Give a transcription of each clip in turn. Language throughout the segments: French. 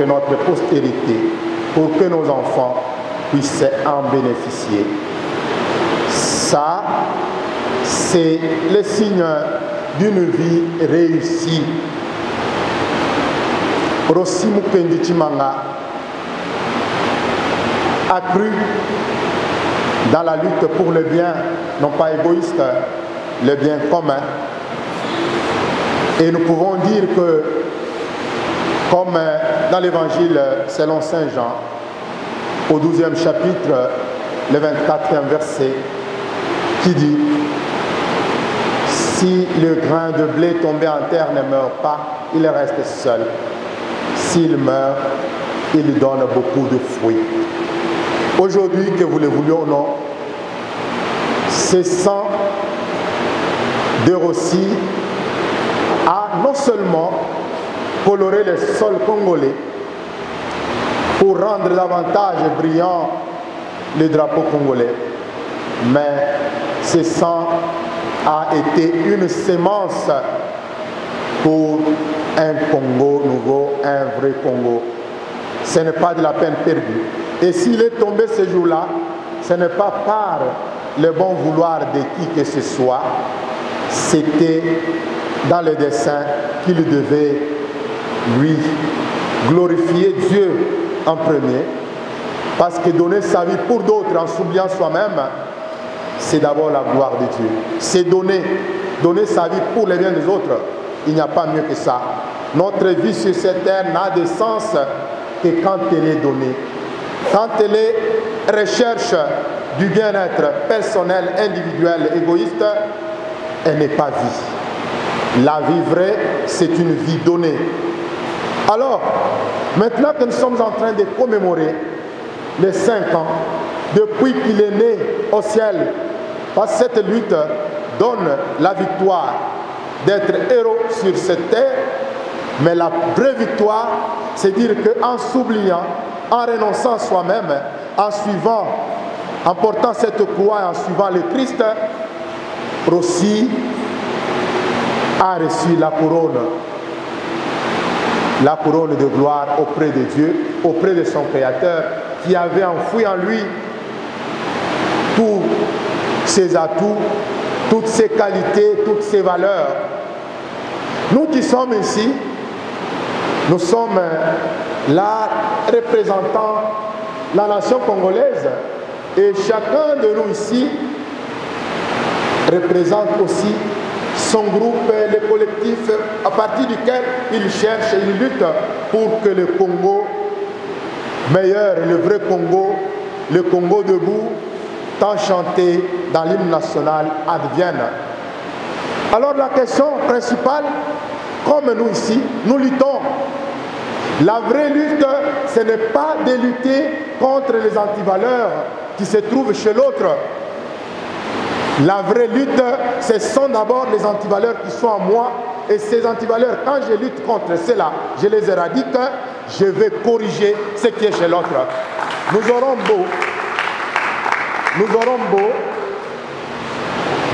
que notre postérité, pour que nos enfants puissent en bénéficier. Ça, c'est le signe d'une vie réussie. Rossi Mukendi Chimanga a cru dans la lutte pour le bien, non pas égoïste, le bien commun. Et nous pouvons dire que, comme dans l'évangile selon Saint Jean, au 12e chapitre, le 24e verset, qui dit: si le grain de blé tombé en terre ne meurt pas, il reste seul. S'il meurt, il donne beaucoup de fruits. Aujourd'hui, que vous le vouliez ou non, ce sang de Rossi a non seulement coloré le sol congolais pour rendre davantage brillant le drapeau congolais, mais ce sang a été une sémence pour un Congo nouveau, un vrai Congo. Ce n'est pas de la peine perdue. Et s'il est tombé ce jour-là, ce n'est pas par le bon vouloir de qui que ce soit, c'était dans le dessein qu'il devait, lui, glorifier Dieu en premier, parce que donner sa vie pour d'autres en s'oubliant soi-même, c'est d'abord la gloire de Dieu. C'est donner sa vie pour les biens des autres. Il n'y a pas mieux que ça. Notre vie sur cette terre n'a de sens que quand elle est donnée. Quand elle est recherche du bien-être personnel, individuel, égoïste, elle n'est pas vie. La vie vraie, c'est une vie donnée. Alors, maintenant que nous sommes en train de commémorer les 5 ans depuis qu'il est né au ciel, parce que cette lutte donne la victoire d'être héros sur cette terre, mais la vraie victoire, c'est dire qu'en s'oubliant, en renonçant soi-même, en suivant, en portant cette croix et en suivant le Christ, Rossi a reçu la couronne de gloire auprès de Dieu, auprès de son Créateur, qui avait enfoui en lui tous ses atouts, toutes ses qualités, toutes ses valeurs. Nous qui sommes ici, nous sommes là représentant la nation congolaise, et chacun de nous ici représente aussi son groupe, le collectif à partir duquel il cherche et il lutte pour que le Congo meilleur, le vrai Congo, le Congo debout, tant chanté dans l'hymne national, advienne. Alors la question principale, comme nous ici, nous luttons. La vraie lutte, ce n'est pas de lutter contre les antivaleurs qui se trouvent chez l'autre. La vraie lutte, ce sont d'abord les antivaleurs qui sont en moi. Et ces antivaleurs, quand je lutte contre cela, je les éradique, je vais corriger ce qui est chez l'autre. Nous aurons beau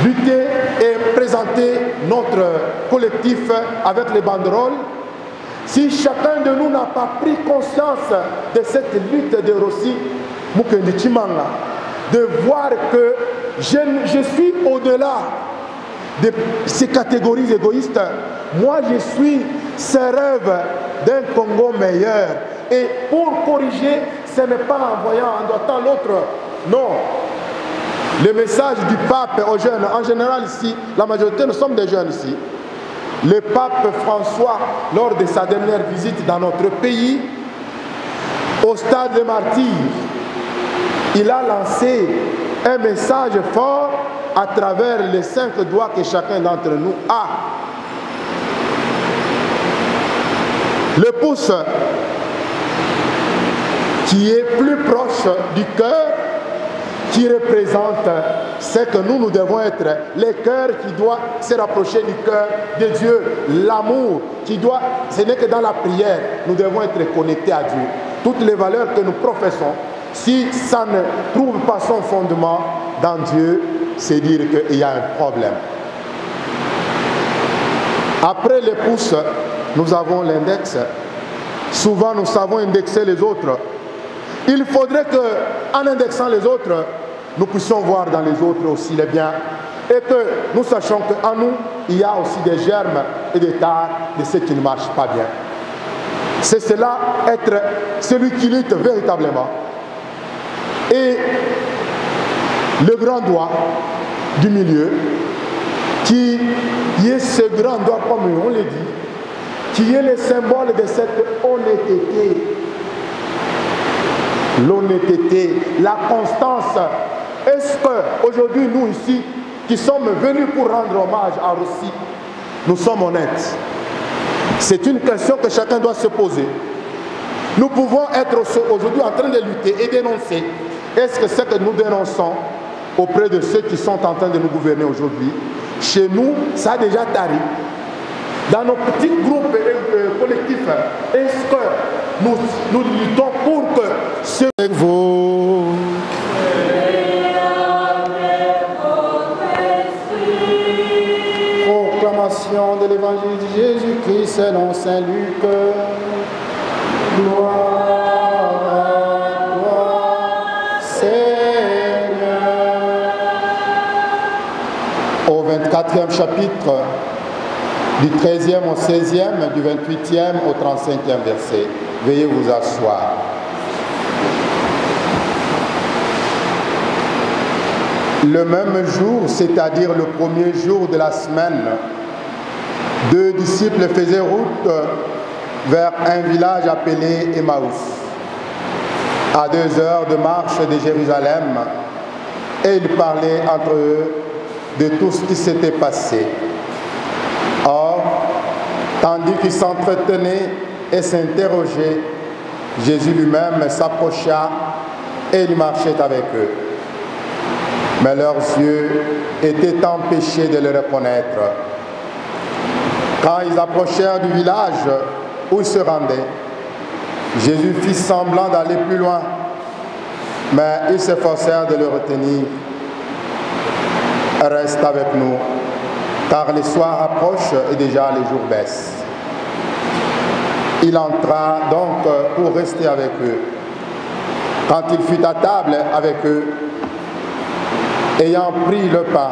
lutter et présenter notre collectif avec les banderoles. Si chacun de nous n'a pas pris conscience de cette lutte de Rossi Mukendi Chimanga, de voir que je suis au-delà de ces catégories égoïstes, moi je suis ce rêve d'un Congo meilleur. Et pour corriger, ce n'est pas en voyant, en doigtant l'autre. Non. Le message du pape aux jeunes, en général ici, la majorité, nous sommes des jeunes ici. Le pape François, lors de sa dernière visite dans notre pays, au stade des Martyrs, il a lancé un message fort à travers les 5 doigts que chacun d'entre nous a. Le pouce qui est plus proche du cœur, qui représente ce que nous devons être, le cœur qui doit se rapprocher du cœur de Dieu, l'amour qui doit, ce n'est que dans la prière, nous devons être connectés à Dieu. Toutes les valeurs que nous professons, si ça ne trouve pas son fondement dans Dieu, c'est dire qu'il y a un problème. Après les pouces, nous avons l'index Souvent, nous savons indexer les autres. Il faudrait qu'en indexant les autres, nous puissions voir dans les autres aussi les biens et que nous sachions qu'en nous, il y a aussi des germes et des tares de ce qui ne marche pas bien. C'est cela, être celui qui lutte véritablement. Et le grand doigt du milieu, qui est ce grand doigt, comme on le dit, qui est le symbole de cette honnêteté. L'honnêteté, la constance. Est-ce qu'aujourd'hui, nous ici, qui sommes venus pour rendre hommage à Russie, nous sommes honnêtes? C'est une question que chacun doit se poser. Nous pouvons être aujourd'hui en train de lutter et dénoncer. Est-ce que ce que nous dénonçons auprès de ceux qui sont en train de nous gouverner aujourd'hui, chez nous, ça a déjà tari? Dans nos petits groupes collectifs, est-ce que nous luttons pour que ceux avec vous proclamation de l'évangile de Jésus-Christ selon saint Luc. Gloire à toi, Seigneur. Au 24e chapitre, du 13e au 16e, du 28e au 35e verset. Veuillez vous asseoir. Le même jour, c'est-à-dire le premier jour de la semaine, deux disciples faisaient route vers un village appelé Emmaüs, à 2 heures de marche de Jérusalem, et ils parlaient entre eux de tout ce qui s'était passé. Or, tandis qu'ils s'entretenaient et s'interrogeaient, Jésus lui-même s'approcha et il marchait avec eux. Mais leurs yeux étaient empêchés de le reconnaître. Quand ils approchèrent du village où ils se rendaient, Jésus fit semblant d'aller plus loin, mais ils s'efforcèrent de le retenir. Reste avec nous, car le soir approche et déjà les jours baissent. Il entra donc pour rester avec eux. Quand il fut à table avec eux, ayant pris le pain,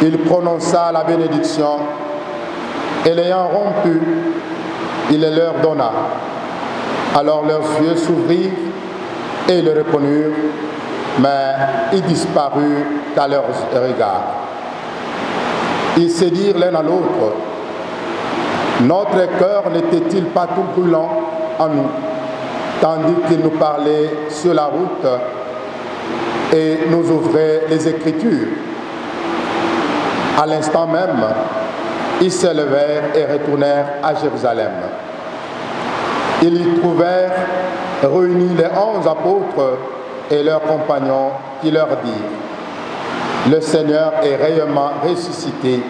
il prononça la bénédiction et l'ayant rompu, il le leur donna. Alors leurs yeux s'ouvrirent et ils le reconnurent, mais il disparut à leurs regards. Ils se dirent l'un à l'autre, notre cœur n'était-il pas tout brûlant en nous, tandis qu'il nous parlait sur la route et nous ouvrait les Écritures. À l'instant même, ils se levèrent et retournèrent à Jérusalem. Ils y trouvèrent réunis les 11 apôtres et leurs compagnons qui leur dirent, le Seigneur est réellement ressuscité.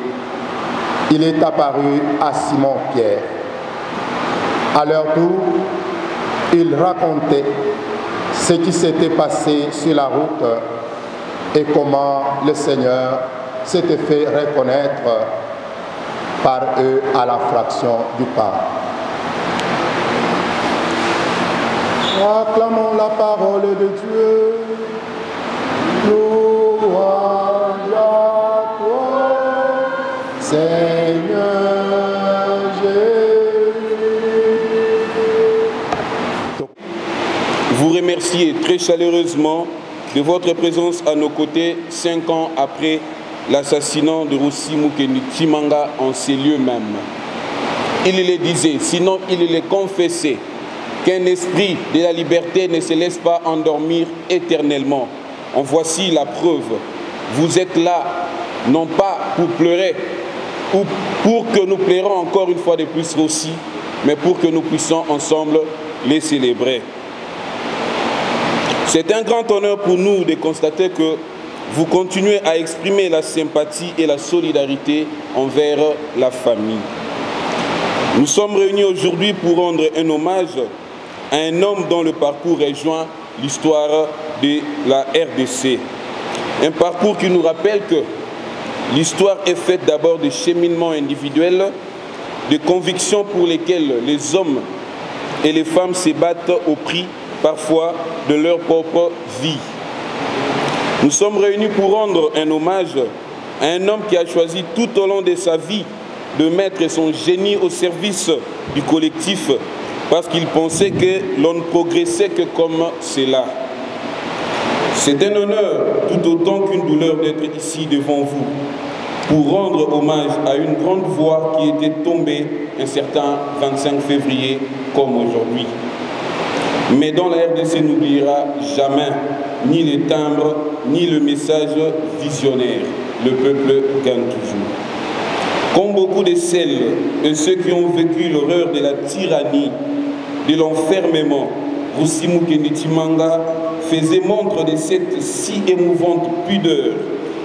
Il est apparu à Simon-Pierre. À leur tour, ils racontaient ce qui s'était passé sur la route et comment le Seigneur s'était fait reconnaître par eux à la fraction du pain. Acclamons la parole de Dieu. Louange à toi, Seigneur Jésus. Vous remercier très chaleureusement de votre présence à nos côtés 5 ans après l'assassinat de Russie Mukeni Tshimanga en ces lieux mêmes. Il le disait, sinon il le confessait, qu'un esprit de la liberté ne se laisse pas endormir éternellement. En voici la preuve. Vous êtes là, non pas pour pleurer, ou pour que nous pleurons encore une fois de plus aussi, mais pour que nous puissions ensemble les célébrer. C'est un grand honneur pour nous de constater que vous continuez à exprimer la sympathie et la solidarité envers la famille. Nous sommes réunis aujourd'hui pour rendre un hommage à un homme dont le parcours rejoint l'histoire de la RDC. Un parcours qui nous rappelle que l'histoire est faite d'abord de cheminements individuels, de convictions pour lesquelles les hommes et les femmes se battent au prix parfois de leur propre vie. Nous sommes réunis pour rendre un hommage à un homme qui a choisi tout au long de sa vie de mettre son génie au service du collectif parce qu'il pensait que l'on ne progressait que comme cela. C'est un honneur tout autant qu'une douleur d'être ici devant vous pour rendre hommage à une grande voix qui était tombée un certain 25 février comme aujourd'hui. Mais dont la RDC n'oubliera jamais ni les timbres, ni le message visionnaire. Le peuple gagne toujours. Comme beaucoup de celles et ceux qui ont vécu l'horreur de la tyrannie, de l'enfermement, Roussi Moukeni-Tshimanga faisait montre de cette si émouvante pudeur,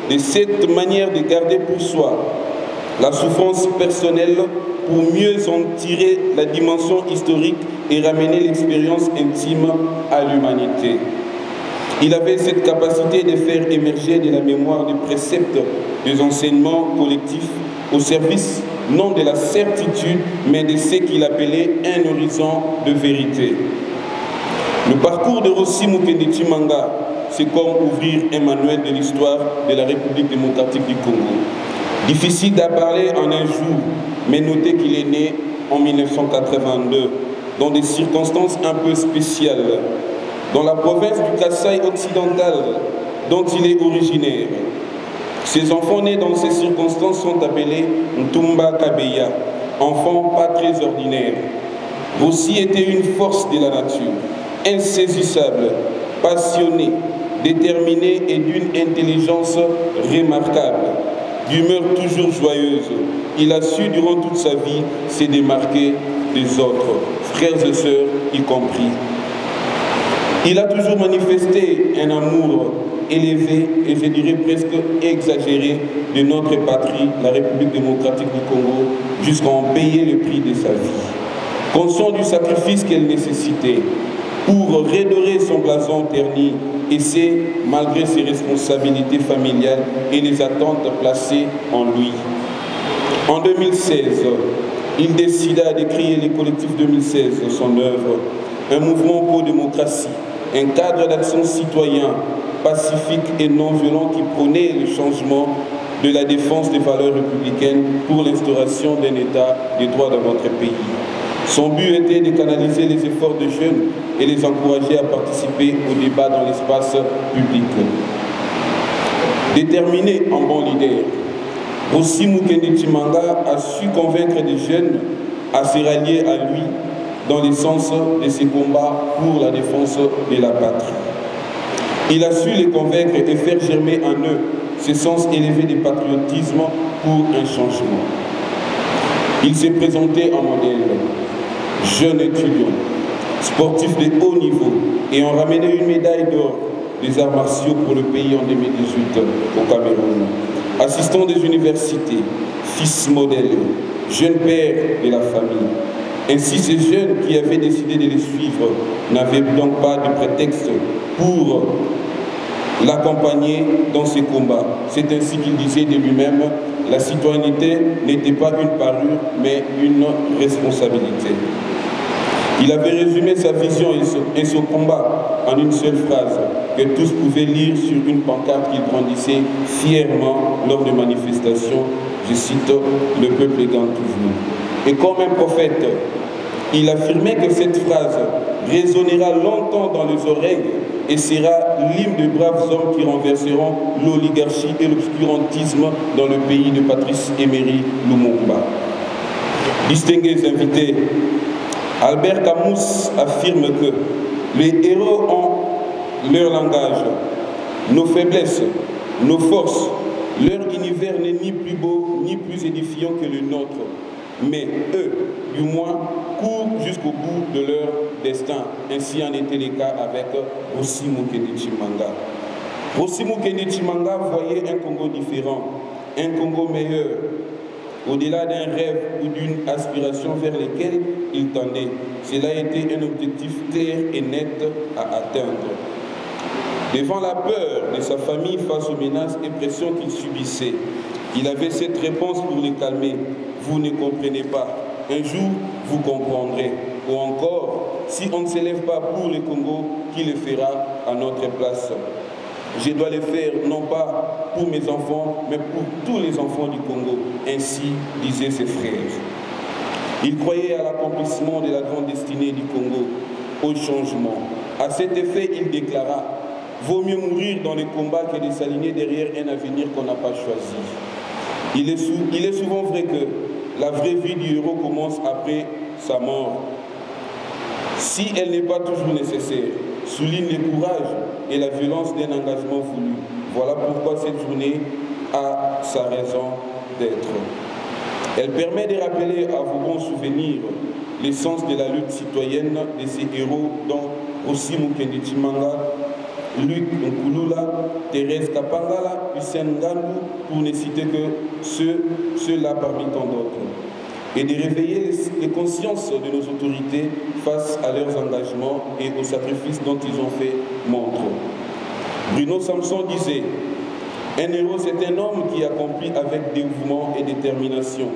de cette manière de garder pour soi la souffrance personnelle pour mieux en tirer la dimension historique et ramener l'expérience intime à l'humanité. Il avait cette capacité de faire émerger de la mémoire des préceptes des enseignements collectifs au service non de la certitude, mais de ce qu'il appelait un horizon de vérité. Le parcours de Roussi Moukeni-Tshimanga, c'est comme ouvrir un manuel de l'histoire de la République démocratique du Congo. Difficile d'en parler en un jour, mais notez qu'il est né en 1982, dans des circonstances un peu spéciales, dans la province du Kasaï occidental, dont il est originaire. Ses enfants nés dans ces circonstances sont appelés Ntumba Kabeya, enfants pas très ordinaires. Roussi était une force de la nature, insaisissable, passionné, déterminé et d'une intelligence remarquable, d'humeur toujours joyeuse. Il a su durant toute sa vie se démarquer des autres, frères et sœurs y compris. Il a toujours manifesté un amour élevé et je dirais presque exagéré de notre patrie, la République démocratique du Congo, jusqu'à en payer le prix de sa vie. Conscient du sacrifice qu'elle nécessitait pour redorer son blason terni, et c'est malgré ses responsabilités familiales et les attentes placées en lui. En 2016, il décida de créer le collectif 2016, son œuvre, un mouvement pour démocratie, un cadre d'action citoyen, pacifique et non violent qui prônait le changement de la défense des valeurs républicaines pour l'instauration d'un État des droits dans notre pays. Son but était de canaliser les efforts des jeunes et les encourager à participer au débat dans l'espace public. Déterminé en bon leader, Roussi Moukeni-Tshimanga a su convaincre des jeunes à se rallier à lui dans le sens de ses combats pour la défense de la patrie. Il a su les convaincre et faire germer en eux ce sens élevé de patriotisme pour un changement. Il s'est présenté en modèle, jeune étudiant, sportif de haut niveau, et ont ramené une médaille d'or des arts martiaux pour le pays en 2018 au Cameroun. Assistant des universités, fils modèle, jeune père de la famille. Ainsi, ces jeunes qui avaient décidé de les suivre n'avaient donc pas de prétexte pour l'accompagner dans ses combats. C'est ainsi qu'il disait de lui-même, la citoyenneté n'était pas une parure, mais une responsabilité. Il avait résumé sa vision et son combat en une seule phrase, que tous pouvaient lire sur une pancarte qu'il brandissait fièrement lors de manifestations. Je cite, le peuple gagne toujours. Et comme un prophète, il affirmait que cette phrase résonnera longtemps dans les oreilles et sera l'hymne de braves hommes qui renverseront l'oligarchie et l'obscurantisme dans le pays de Patrice Emery Lumumba. Distingués invités, Albert Camus affirme que les héros ont leur langage, nos faiblesses, nos forces, leur univers n'est ni plus beau ni plus édifiant que le nôtre. Mais eux, du moins, courent jusqu'au bout de leur destin. Ainsi en était le cas avec Roussi Moukeni-Tshimanga. Roussi Moukeni-Tshimanga voyait un Congo différent, un Congo meilleur, au-delà d'un rêve ou d'une aspiration vers lesquelles il tendait. Cela était un objectif clair et net à atteindre. Devant la peur de sa famille face aux menaces et pressions qu'il subissait, il avait cette réponse pour les calmer. Vous ne comprenez pas. Un jour, vous comprendrez. Ou encore, Or, si on ne s'élève pas pour le Congo, qui le fera à notre place? Je dois le faire non pas pour mes enfants, mais pour tous les enfants du Congo. Ainsi disaient ses frères. Il croyait à l'accomplissement de la grande destinée du Congo, au changement. À cet effet, il déclara « Vaut mieux mourir dans les combats que de s'aligner derrière un avenir qu'on n'a pas choisi ». Il est souvent vrai que la vraie vie du héros commence après sa mort. Si elle n'est pas toujours nécessaire, souligne le courage et la violence d'un engagement voulu. Voilà pourquoi cette journée a sa raison d'être. Elle permet de rappeler à vos bons souvenirs l'essence de la lutte citoyenne de ces héros dont Rossi Mukendi Tshimanga, Luc Nkulula, Thérèse Kapangala, Hussein Ngandou, pour ne citer que ceux-là parmi tant d'autres. Et de réveiller les consciences de nos autorités face à leurs engagements et aux sacrifices dont ils ont fait montre. Bruno Samson disait « Un héros, c'est un homme qui accomplit avec dévouement et détermination,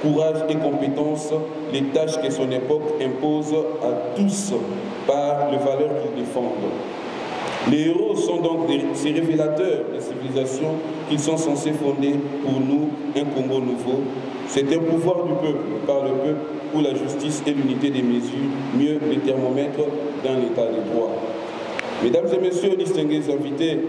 courage et compétence les tâches que son époque impose à tous par les valeurs qu'ils défendent. » Les héros sont donc ces révélateurs des civilisations qu'ils sont censés fonder pour nous un Congo nouveau. C'est un pouvoir du peuple, par le peuple, où la justice et l'unité des mesures, mieux les thermomètres dans l'état de droit. Mesdames et messieurs, distingués invités,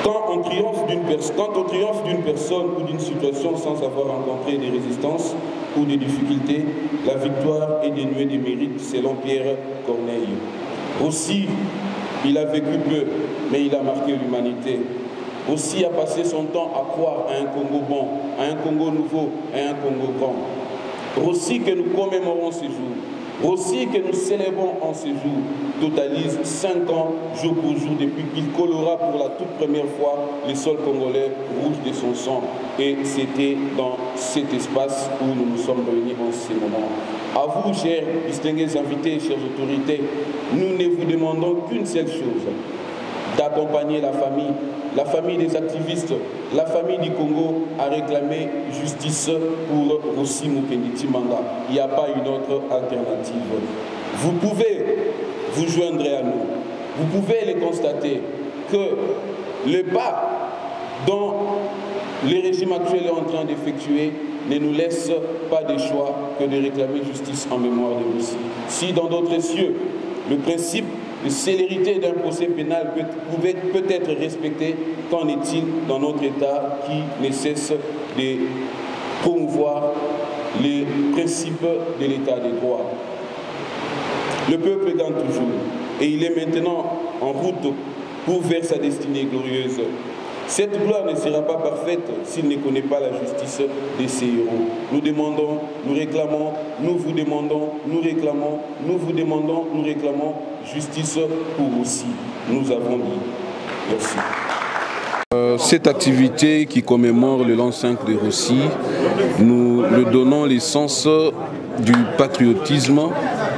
quand on triomphe d'une personne ou d'une situation sans avoir rencontré des résistances ou des difficultés, la victoire est dénuée de mérite selon Pierre Corneille. Aussi, il a vécu peu, mais il a marqué l'humanité. Aussi a passé son temps à croire à un Congo bon, à un Congo nouveau, à un Congo grand. Aussi que nous commémorons ces jours, aussi que nous célébrons en ces jours, totalise 5 ans, jour pour jour, depuis qu'il colora pour la toute première fois le sol congolais rouge de son sang. Et c'était dans cet espace où nous nous sommes réunis en ces moments. À vous, chers distingués invités, chères autorités, nous ne vous demandons qu'une seule chose, d'accompagner la famille des activistes, la famille du Congo a réclamé justice pour Rossi Mukendi Tshimanga. Il n'y a pas une autre alternative. Vous pouvez vous joindre à nous. Vous pouvez les constater que le pas dont le régime actuel est en train d'effectuer ne nous laisse pas de choix que de réclamer justice en mémoire de Rossi. Si dans d'autres cieux, le principe de célérité d'un procès pénal peut être respecté, qu'en est-il dans notre État qui ne cesse de promouvoir les principes de l'État de droit? Le peuple gagne toujours et il est maintenant en route pour vers sa destinée glorieuse. Cette gloire ne sera pas parfaite s'il ne connaît pas la justice de ses héros. Nous demandons, nous réclamons, nous vous demandons, nous réclamons, nous vous demandons, nous réclamons justice pour Rossi. Nous avons dit. Merci. Cette activité qui commémore le l'an 5 de Rossi, nous le donnons l'essence du patriotisme,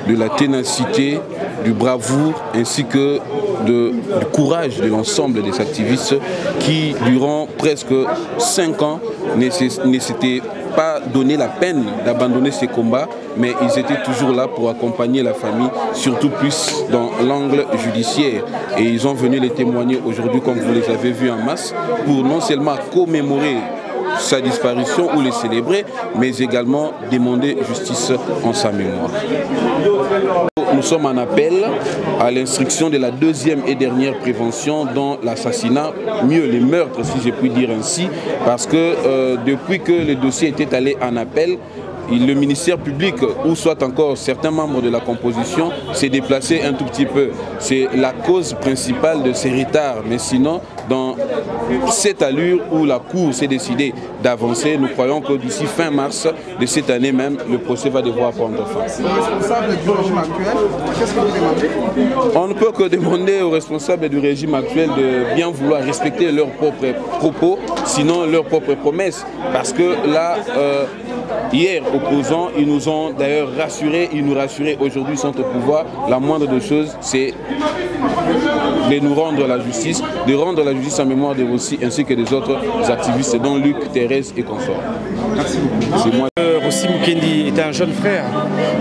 de la ténacité, du bravoure ainsi que du courage de l'ensemble des activistes qui, durant presque 5 ans, ne s'étaient pas donné la peine d'abandonner ces combats, mais ils étaient toujours là pour accompagner la famille, surtout plus dans l'angle judiciaire. Et ils ont venu les témoigner aujourd'hui, comme vous les avez vus en masse, pour non seulement commémorer sa disparition ou les célébrer, mais également demander justice en sa mémoire. Nous sommes en appel à l'instruction de la deuxième et dernière prévention dans l'assassinat, mieux les meurtres si je puis dire ainsi, parce que depuis que le dossier était allé en appel, le ministère public, ou soit encore certains membres de la composition, s'est déplacé un tout petit peu. C'est la cause principale de ces retards. Mais sinon, dans cette allure où la Cour s'est décidée d'avancer, nous croyons que d'ici fin mars de cette année même, le procès va devoir prendre fin. Les responsables du régime actuel, qu'est-ce que vous demandez? On ne peut que demander aux responsables du régime actuel de bien vouloir respecter leurs propres propos, sinon leurs propres promesses. Parce que là, hier, opposants, ils nous ont d'ailleurs rassurés, ils nous rassuraient aujourd'hui sont au pouvoir. La moindre des choses, c'est de nous rendre la justice, de rendre la justice en mémoire de Rossi ainsi que des autres activistes, dont Luc, Thérèse et consorts. Merci beaucoup. C'est moi. Rossi Mukendi est un jeune frère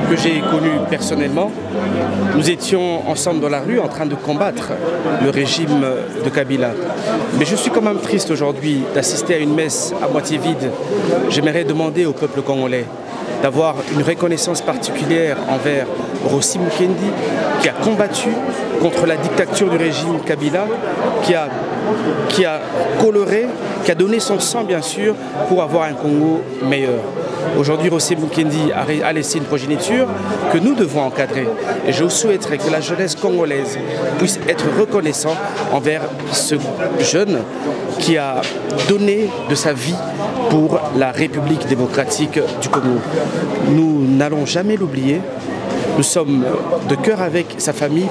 que j'ai connu personnellement. Nous étions ensemble dans la rue en train de combattre le régime de Kabila. Mais je suis quand même triste aujourd'hui d'assister à une messe à moitié vide. J'aimerais demander au peuple congolais d'avoir une reconnaissance particulière envers Rossi Mukendi, qui a combattu contre la dictature du régime Kabila, qui a coloré, qui a donné son sang bien sûr pour avoir un Congo meilleur. Aujourd'hui, Rossi Mukendi a laissé une progéniture que nous devons encadrer. Et je souhaiterais que la jeunesse congolaise puisse être reconnaissante envers ce jeune qui a donné de sa vie pour la République démocratique du Congo. Nous n'allons jamais l'oublier. Nous sommes de cœur avec sa famille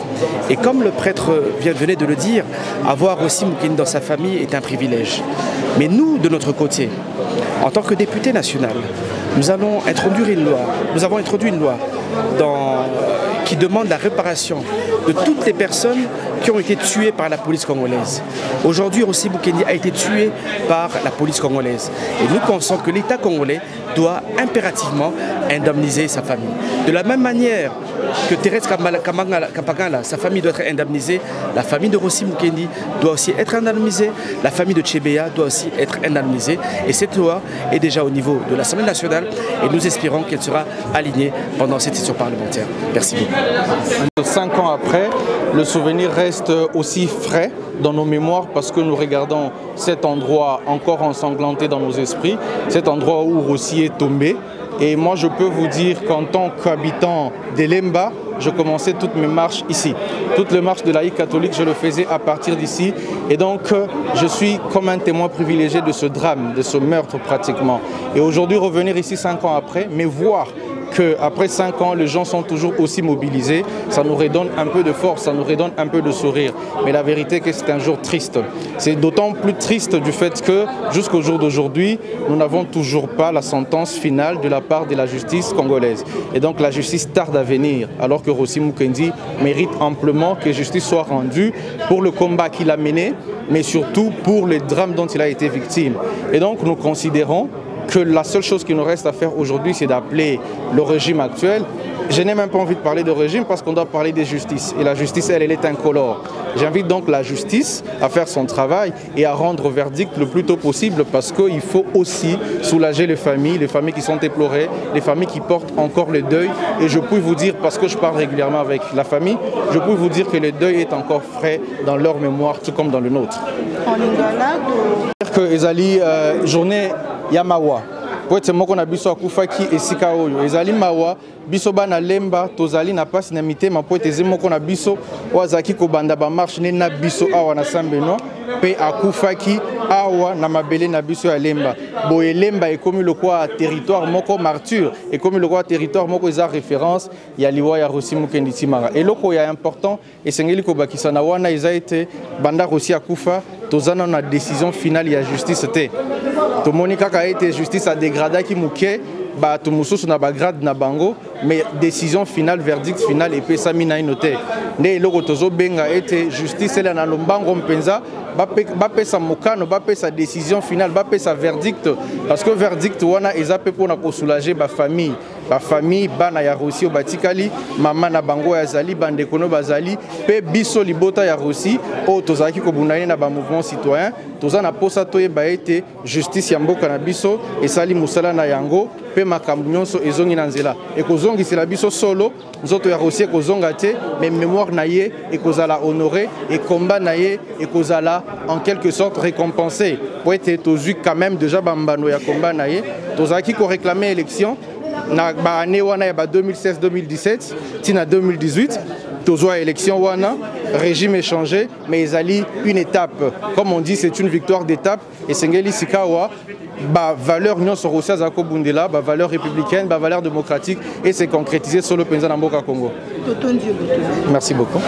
et comme le prêtre venait de le dire, avoir Rossi Mukendi dans sa famille est un privilège. Mais nous, de notre côté, en tant que député national, nous avons introduit une loi qui demande la réparation de toutes les personnes qui ont été tuées par la police congolaise. Aujourd'hui, Rossi Mukendi a été tué par la police congolaise. Et nous pensons que l'État congolais doit impérativement indemniser sa famille. De la même manière que Thérèse Kapangala, sa famille doit être indemnisée, la famille de Rossi Mukendi doit aussi être indemnisée, la famille de Tchébéa doit aussi être indemnisée. Et cette loi est déjà au niveau de l'Assemblée nationale et nous espérons qu'elle sera alignée pendant cette session parlementaire. Merci beaucoup. 5 ans après, le souvenir reste aussi frais dans nos mémoires parce que nous regardons cet endroit encore ensanglanté dans nos esprits, cet endroit où Rossi est tombé. Et moi, je peux vous dire qu'en tant qu'habitant d'Elemba, je commençais toutes mes marches ici. Toutes les marches de laïcs catholiques, je le faisais à partir d'ici. Et donc, je suis comme un témoin privilégié de ce drame, de ce meurtre pratiquement. Et aujourd'hui, revenir ici 5 ans après, mais voir qu'après 5 ans, les gens sont toujours aussi mobilisés, ça nous redonne un peu de force, ça nous redonne un peu de sourire. Mais la vérité est que c'est un jour triste. C'est d'autant plus triste du fait que jusqu'au jour d'aujourd'hui, nous n'avons toujours pas la sentence finale de la part de la justice congolaise. Et donc la justice tarde à venir, alors que Rossi Mukendi mérite amplement que justice soit rendue pour le combat qu'il a mené, mais surtout pour les drames dont il a été victime. Et donc nous considérons que la seule chose qui nous reste à faire aujourd'hui, c'est d'appeler le régime actuel. Je n'ai même pas envie de parler de régime parce qu'on doit parler de justice. Et la justice, elle est incolore. J'invite donc la justice à faire son travail et à rendre verdict le plus tôt possible parce qu'il faut aussi soulager les familles qui sont éplorées, les familles qui portent encore le deuil. Et je peux vous dire, parce que je parle régulièrement avec la famille, je peux vous dire que le deuil est encore frais dans leur mémoire, tout comme dans le nôtre. Que ezali journée Yamawa. Poete moko na biso akufaki esika oyo ezali mawa biso bana lemba tozali na pasi na mitema poete eze moko na biso wazaki kobanda ba marche ne na biso awa na Sambeno pe akufaki awa na mabele na biso ya lemba boye lemba ekomi lokwa territoire moko martyr ekomi lokwa territoire moko eza référence ya liwa ya Rossi Mukendi Tshimanga eloko ya important esengeli kobakisa na wana eza ete banda Rossi akufa tozana na décision finale ya justice te tomoni kaka ete justice a dégradé ki muke ba to mususu na ba grade na bango mais décision finale verdict final epesami na inote nde eloko tozo benga ete justice ele na lombango mpenza bapesa mokano bapesa décision finale bapesa verdict parce que verdict wana eza pe pona ko soulager ba famille bana ya Rossi o batikali mama na bango ya zali bande kono bazali pe biso libota ya Rossi o tozaki ko bunani na ba mouvement citoyen toza na posa toyeba ete justice ya mboka na biso esali musala na yango pe makambo nyonso ezongi na nzela ekozongisela biso solo nzoto ya Rossi ekozonga te mais mémoire na ye ekozala honoré et combat na ye ekozala en quelque sorte récompensé pour être tozui quand même déjà bambano ya combat na ye tozaki ko réclamer élection na ba année wana ya ba 2016-2017 tina 2018 tozwa élection wana régime est changé mais ezali une étape comme on dit c'est une victoire d'étape et sengeli sikawa ba valeur nyonso Rossi azako bundela ba valeur républicaine ba valeur démocratique et c'est concrétisé sur le penza na mboka Congo. Merci beaucoup.